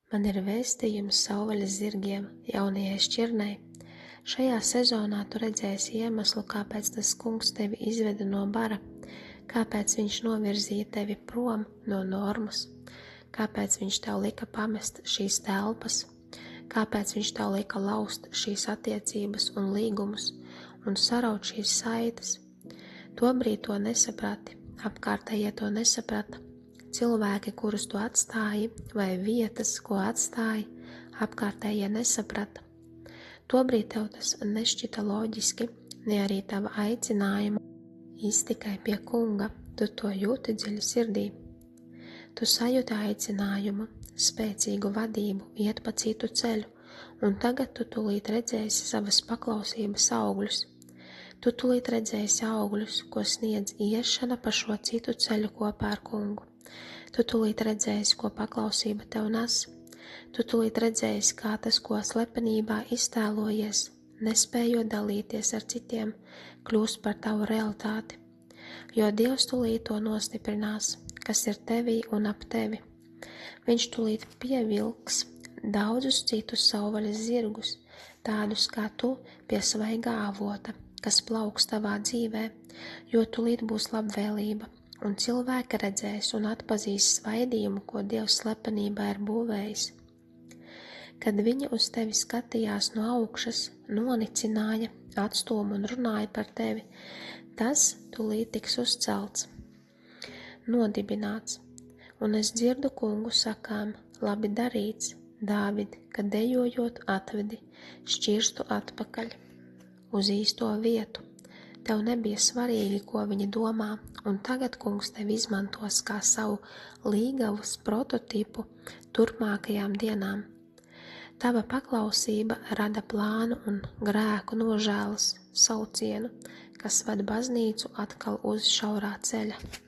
Man ir vēstījums savvaļas zirgiem, jaunajai šķirnei. Šajā sezonā tu redzēsi iemeslu, kāpēc tas kungs tevi izveda no bara, kāpēc viņš novirzīja tevi prom no normas, kāpēc viņš tev lika pamest šīs telpas, kāpēc viņš tev lika laust šīs attiecības un līgumus un saraut šīs saites. Tobrīd to nesaprati, apkārtējie to nesaprata, cilvēki, kurus tu atstāji, vai vietas, ko atstāji, apkārtējie nesaprata. Tobrīd tev tas nešķita loģiski, ne arī tava aicinājuma iztikai pie kunga, tu to jūti dziļi sirdī. Tu sajūti aicinājumu, spēcīgu vadību, iet pa citu ceļu, un tagad tu tūlīt redzēsi savas paklausības augļus. Tu tūlīt redzēsi augļus, ko sniedz iešana pa šo citu ceļu kopā ar kungu. Tu tūlīt redzēsi, ko paklausība tev nes. Tu tūlīt redzēsi, kā tas, ko slepenībā iztēlojies, nespējot dalīties ar citiem, kļūst par tavu realitāti. Jo Dievs tūlīt to nostiprinās, kas ir tevī un ap tevi. Viņš tūlīt pievilks daudzus citus savvaļas zirgus, tādus kā tu pie svaigā avota, kas plauks tavā dzīvē, jo tūlīt būs labvēlība, un cilvēki redzēs un atpazīs svaidījumu, ko Dievs slepenībā ir būvējis. Kad viņi uz tevi skatījās no augšas, nonicināja, atstūma un runāja par tevi, tas tūlīt tiks uzcelts, nodibināts, un es dzirdu kungu sakām, labi darīts, Dāvid, kad dejojot atvedi šķirstu atpakaļ uz īsto vietu. Tev nebija svarīgi, ko viņi domā, un tagad kungs tevi izmantos kā savu līgavas prototipu turpmākajām dienām. Tava paklausība rada plānu un grēku nožēlas saucienu, kas ved baznīcu atkal uz šaurā ceļa.